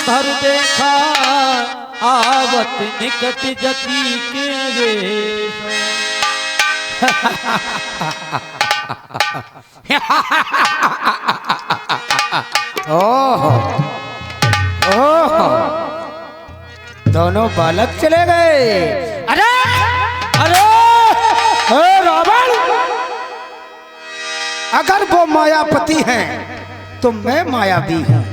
धर देखा आवत निकट जती के वेश। ओह ओह, दोनों बालक चले गए। अरे अरे रावण, अगर वो मायापति हैं तो मैं मायावी हूं।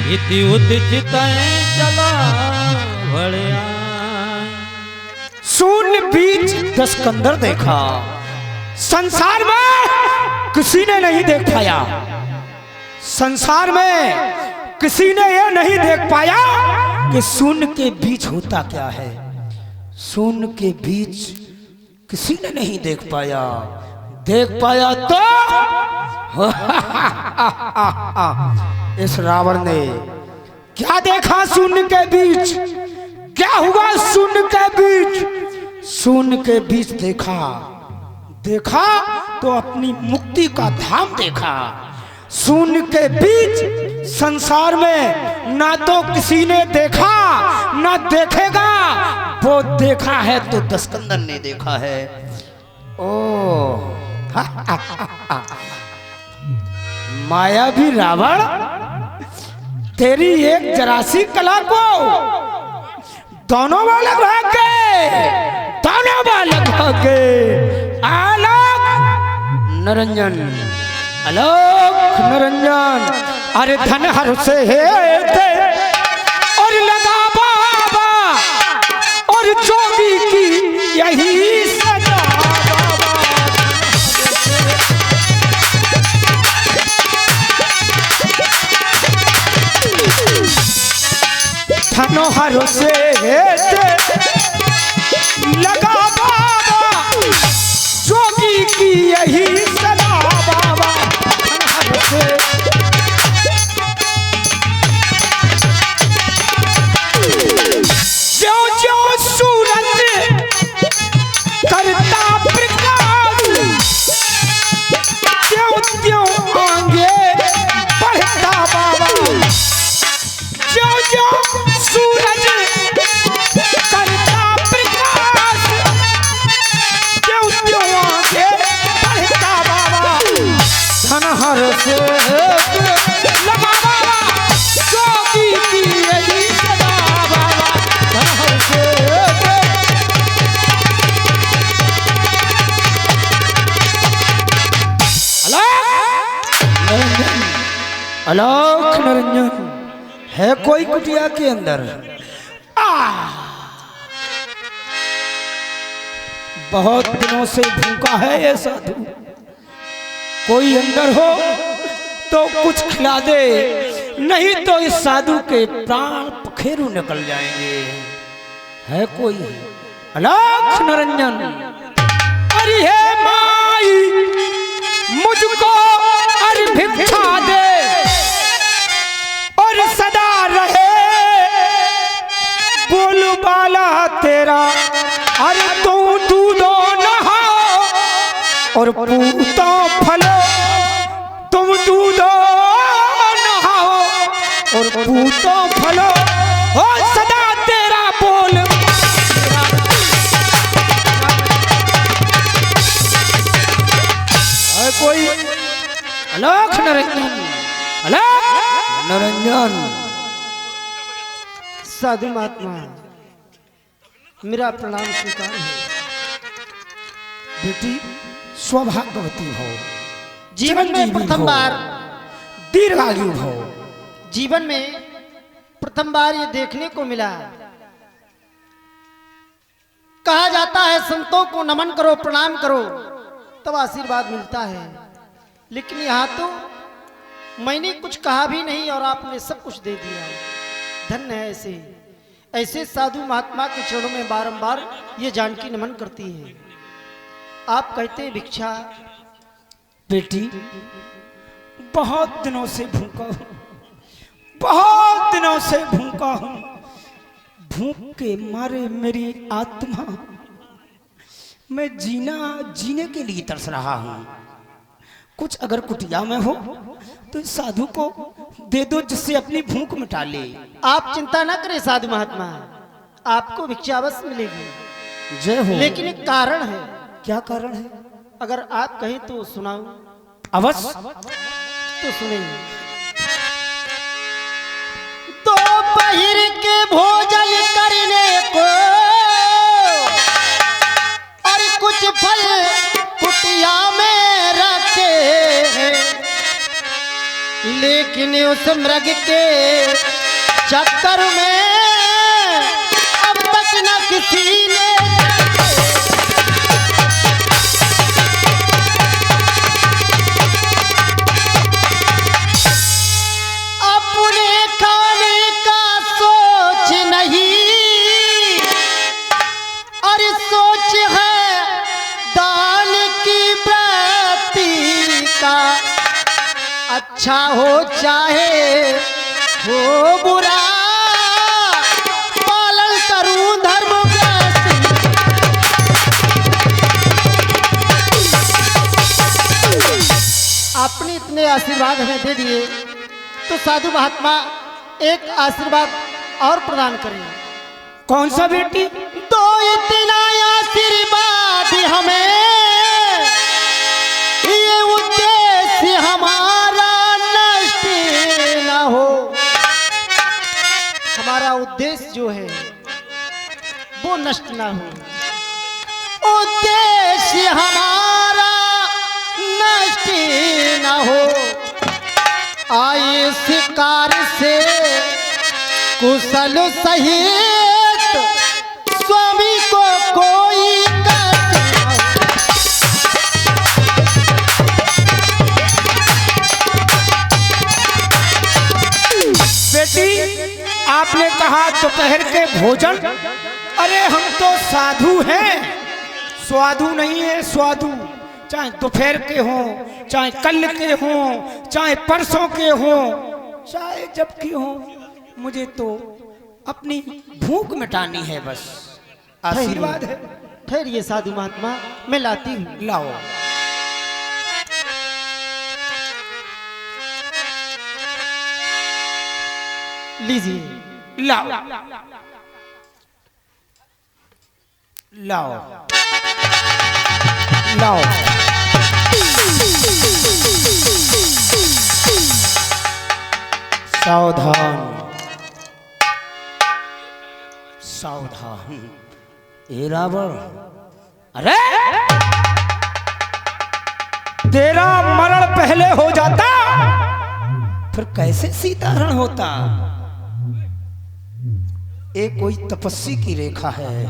इति उदित चला भड़िया। शून्य बीच दस्कंदर देखा, संसार में किसी ने नहीं देख पाया। संसार में किसी ने यह नहीं देख पाया कि शून्य के बीच होता क्या है। शून्य के बीच किसी ने नहीं देख पाया। देख पाया तो इस रावण ने क्या देखा शून्य के बीच? क्या हुआ शून्य के बीच? शून्य के बीच देखा, देखा तो अपनी मुक्ति का धाम देखा। शून्य के बीच संसार में ना तो किसी ने देखा ना देखेगा। वो देखा है तो दस्कंदर ने देखा है। ओ मायावी रावण, तेरी एक जरासी कला को दोनों बालक भाग गए, दोनों बालक भाग गए। आलोक निरंजन, आलोक निरंजन, अरे धन हर से थे और लगा बाबा, और जोगी की यही सजा बाबा। धन हर से लगा बाबा, जोगी की यही सजा बाबा। जो जो सूरज करता प्रकाश, त्यों त्यों आगे बढ़ता बाबा। जो जो सूरज करता प्रकाश, त्यों त्यों आगे बढ़ता बाबा। धन हर से लगा बाबा, जोगी की यही सदा बाबा। धन हर से आलोक निरंजन, है कोई कुटिया के अंदर? बहुत दिनों से भूखा है ये साधु, कोई अंदर हो तो कुछ खिला दे, नहीं तो इस साधु के प्राण पखेरु निकल जाएंगे। है कोई? आलोक निरंजन, अरे हे माई मुझको अरे भिक्षा दे और सदा रहे बोलबाला तेरा। अरे तू दूधो नहाओ और पूतो फलो, तुम दूधो नहाओ और पूतो फलो, ओ सदा तेरा बोल। कोई? आलोक निरंजन, आलोक निरंजन। साधु महात्मा, मेरा प्रणाम स्वीकार है। बेटी सौभाग्यवती हो, जीवन में प्रथम बार, दीर्घायु हो। जीवन में प्रथम बार ये देखने को मिला। कहा जाता है संतों को नमन करो, प्रणाम करो, तब आशीर्वाद मिलता है। लेकिन यहाँ तो मैंने कुछ कहा भी नहीं और आपने सब कुछ दे दिया। धन्य है ऐसे ऐसे साधु महात्मा के चरणों में बारंबार ये जानकी नमन करती है। आप कहते हैं भिक्षा। बेटी बहुत दिनों से भूखा हूं, बहुत दिनों से भूखा हूं। भूख के मारे मेरी आत्मा मैं जीने के लिए तरस रहा हूँ। कुछ अगर कुटिया में हो तो इस साधु को दे दो, जिससे अपनी भूख मिटा ले। आप चिंता न करें साधु महात्मा, आपको भिक्षा अवश्य मिलेगी, जय हो। लेकिन एक कारण है। क्या कारण है? अगर आप कहें तो सुनाऊं? अवश्य। तो सुनिए। तो पहिर के भोजन करने को और कुछ फल कुटिया में रखे, लेकिन उस मृग के चक्कर में अब तक न किसी ने अपने खाने का सोच नहीं, और सोच है दान की व्रति का। अच्छा हो चाहे हो बुरा, पालन करूं धर्म व्रति। आपने इतने आशीर्वाद हमें दे दिए, तो साधु महात्मा एक आशीर्वाद और प्रदान करें। कौन सा बेटी? तो इतना आशीर्वाद हमें, ये उद्देश्य हमारा नष्ट न हो। हमारा उद्देश्य जो है वो नष्ट ना हो, उद्देश्य हमारा नष्ट न हो। आए शिकार से कुशल सहित स्वामी को कोई कष्ट न हो। बेटी, आपने कहा दोपहर के भोजन। अरे हम तो साधु हैं, स्वादु नहीं है। स्वादु चाहे दोपहर के हों, चाहे कल के हों, चाहे परसों के हों, चाहे जब की हों, मुझे तो अपनी भूख मिटानी है बस। आशीर्वाद है। ठहरिए साधु महात्मा, मैं लाती हूँ। लाओ। लीजिए। लाओ लाओ लाओ। सावधान सावधान। ए रावण, अरे तेरा मरण पहले हो जाता फिर कैसे सीताहरण होता। एक कोई तपस्वी की रेखा है।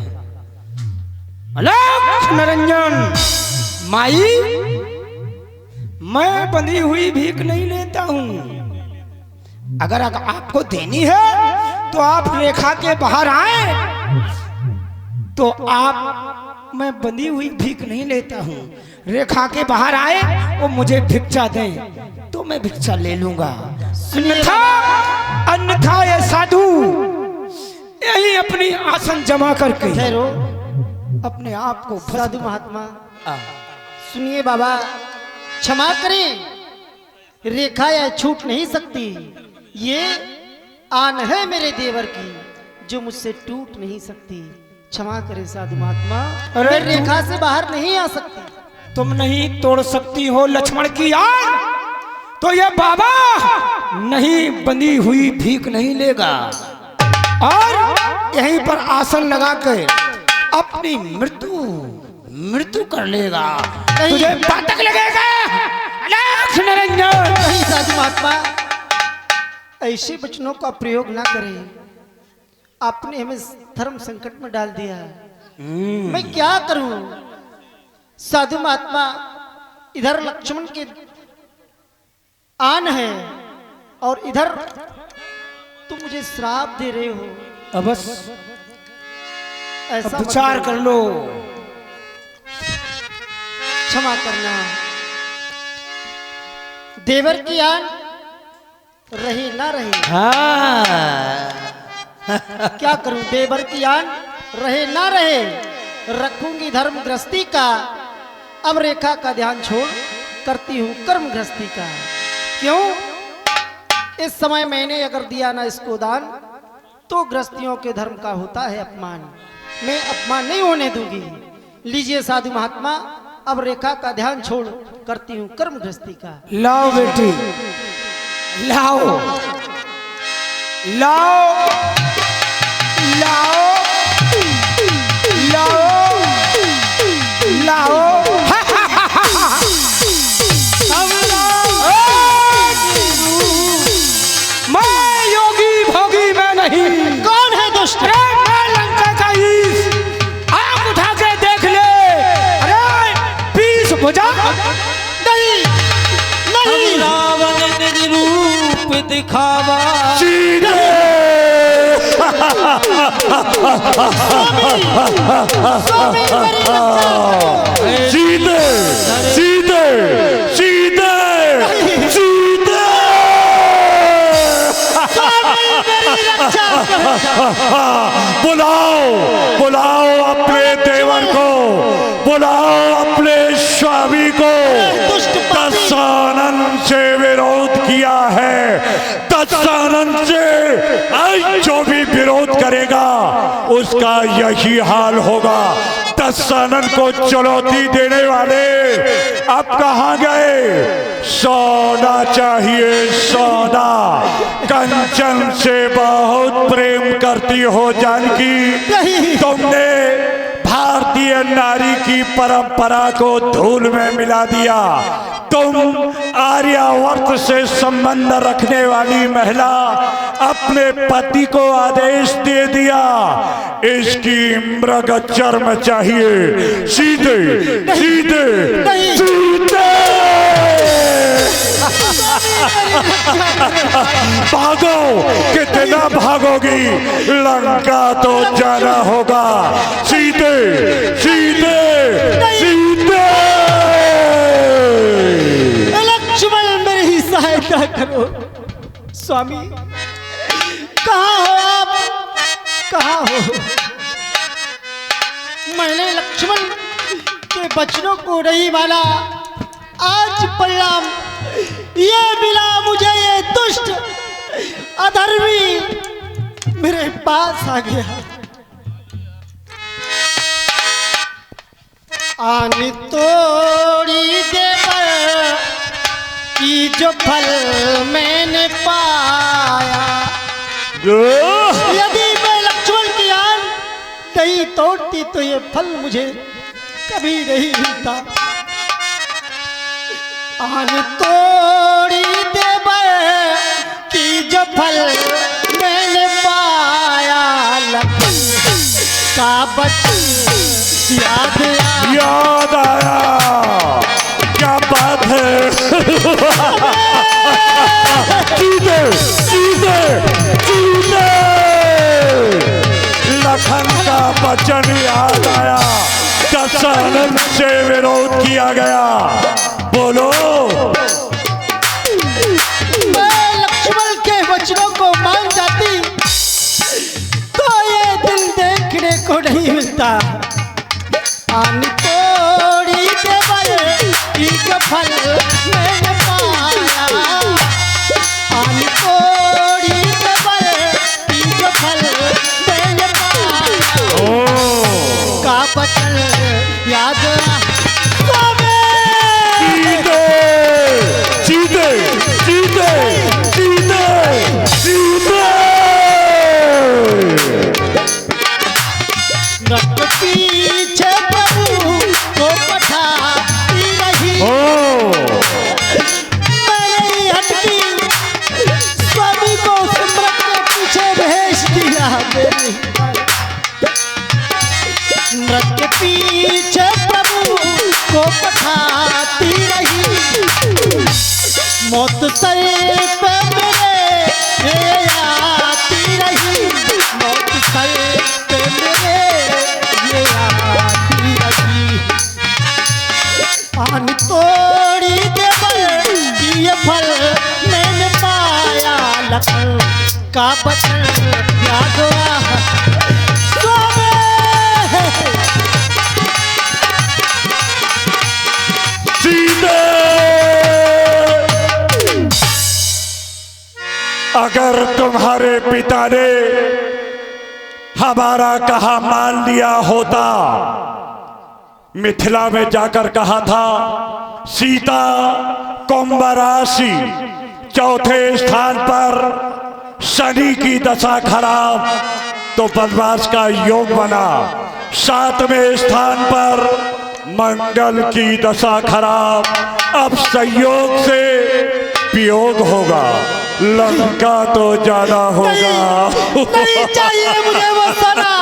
अलख निरंजन माई, मैं बंधी हुई भीख नहीं लेता हूं। अगर आपको देनी है तो आप रेखा के बाहर आए, तो आप, मैं बंधी हुई भीख नहीं लेता हूं। रेखा के बाहर आए और मुझे भिक्षा दें तो मैं भिक्षा ले लूंगा। अन्यथा अन्यथा ये साधु यही अपनी आसन जमा करके ठहरो अपने आप को साधु महात्मा। सुनिए बाबा, क्षमा करें, रेखा यह छूट नहीं सकती। ये आन है मेरे देवर की, जो मुझसे टूट नहीं सकती। क्षमा करें साधु महात्मा, अरे मैं रेखा से बाहर नहीं आ सकती। तुम नहीं तोड़ सकती हो लक्ष्मण की आन, तो ये बाबा नहीं बंधी हुई भीख नहीं लेगा और यहीं पर आसन लगा के अपनी मृत्यु कर लेगा। तुझे पातक लगेगा। अलख निरंजन। नहीं साधु महात्मा, ऐसे वचनों का प्रयोग ना करें। आपने हमें धर्म संकट में डाल दिया। मैं क्या करूं साधु महात्मा? इधर लक्ष्मण के आन है और इधर तुम मुझे श्राप दे रहे हो। अवश्य ऐसा विचार कर लो। क्षमा करना। देवर की आन रहे ना रहे, हाँ। क्या करूं? देवर की आन रहे ना रहे, रखूंगी धर्म गृहस्थी का, अब रेखा का ध्यान छोड़ करती हूँ कर्म गृहस्थी का। क्यों? इस समय मैंने अगर दिया ना इसको दान तो गृहस्थियों के धर्म का होता है अपमान। मैं अपमान नहीं होने दूंगी। लीजिए साधु महात्मा, अब रेखा का ध्यान छोड़ करती हूँ कर्म गृहस्थी का। लाओ बेटी, लाओ लाओ लाओ लाओ लाओ मैं योगी भोगी मैं नहीं। कौन है दुष्ट? अरे मैं लंका का ईश, आँख उठा के देख ले। अरे पीस बुझा नहीं नहीं, रावण निज रूप दिखावा, सीधे सीधे सीधे सीधे बुलाओ बुलाओ अपने देवर को, बुलाओ अपने स्वामी को। दशानन से विरोध किया है, दशानन से जो भी विरोध करेगा उसका यही हाल होगा। दशानन को चुनौती देने वाले अब कहाँ गए? सोना चाहिए सोना। कंचन से बहुत प्रेम करती हो जानकी, तुमने भारतीय नारी की परंपरा को धूल में मिला दिया। तुम आर्यावर्त से संबंध रखने वाली महिला अपने पति को आदेश दे दिया इसकी मृग चर्म चाहिए। सीधे सीधे सीधे भागो, कितना भागोगी? लंका तो जाना होगा। सीधे सीधे सीधे। लक्ष्मण मेरी सहायता करो। स्वामी कहाँ हो आप? कहाँ हो? मैंने लक्ष्मण के वचनों को नहीं माना, आज परिणाम ये मिला मुझे। ये दुष्ट अधर्मी मेरे पास आ गया। आनी तोड़ी देवर की जो फल मैंने पाया, यदि मैं लक्ष्मण की आन नहीं तोड़ती तो ये फल मुझे कभी नहीं मिलता। आन तोड़ी देवर की जो फल मैंने पाया, लक्ष्मण का बचन याद आया। क्या बात है? सीधे सीधे सीधे लखन का वचन याद आया। दशानन से विरोध किया गया। बोलो। मैं लक्ष्मण के वचनों को मान जाती तो ये दिल देखने को नहीं मिलता। आन तोड़ी देवर की जो फल मैंने पाया, आन तोड़ी देवर की जो फल मैंने पाया, का बचन याद आ। सीधे सीधे सीधे सीधे रक्त पीछे प्रभु को पठाती रही, मैंने हटकी स्वामी को सिमरन के पीछे भेज दिया। मृत के पीछे प्रभु को पठाती रही, मौत सर पे मेरे आती रही, मौत सर पे मेरे ये आती रही। आन तोड़ी देवर की ये फल मैंने पाया, लखन का बचन याद आ। अगर तुम्हारे पिता ने हमारा कहा मान लिया होता, मिथिला में जाकर कहा था सीता कुंभराशि चौथे स्थान पर, शनि की दशा खराब तो वनवास का योग बना, सातवें स्थान पर मंगल की दशा खराब, अब संयोग से वियोग होगा, लंका तो जाना होगा। नहीं चाहिए मुझे वो सोना।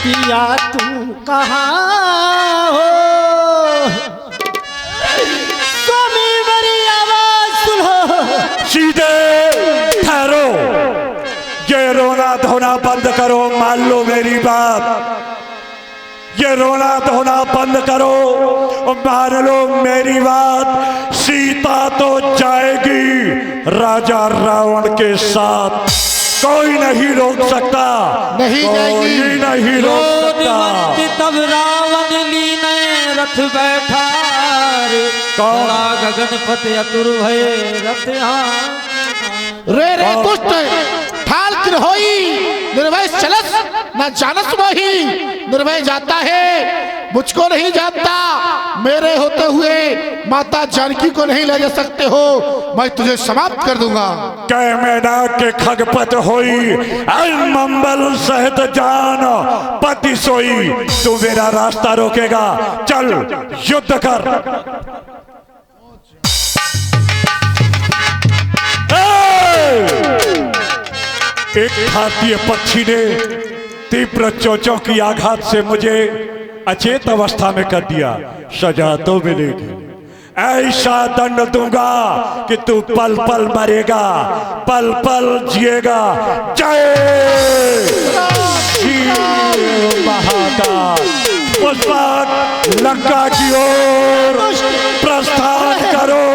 पिया तुम कहाँ हो, स्वामी मेरी आवाज सुनो। सीधे ठहरो, ये रोना धोना बंद करो, मान लो मेरी बात, ये रोना धोना बंद करो, मान लो मेरी बात। सीता तो जाएगी राजा रावण के साथ, कोई नहीं रोक सकता, नहीं जाएगी, कोई नहीं रोक सकता। तब रावण लीने रथ बैठा रे, कौन? गगन पत अतुर भय रथ रे रे दुष्ट ठाल किर होई, निर्भय चलस न जानस वही, निर्भय जाता है मुझको नहीं जानता, मेरे होते हुए माता जानकी को नहीं ले जा सकते हो, मैं तुझे समाप्त कर दूंगा। कै मैना के खगपत होई, मंबल सहित जान पति सोई, तू मेरा रास्ता रोकेगा, चल युद्ध कर। एक भारतीय पक्षी ने तीव्र चोंचों की आघात से मुझे अचेत अवस्था में कर दिया, सजा तो मिलेगी, ऐसा दंड दूंगा कि तू पल पल मरेगा, पल पल जिएगा। जय श्री महाकाल। पुष्पक लंका की ओर प्रस्थान करो।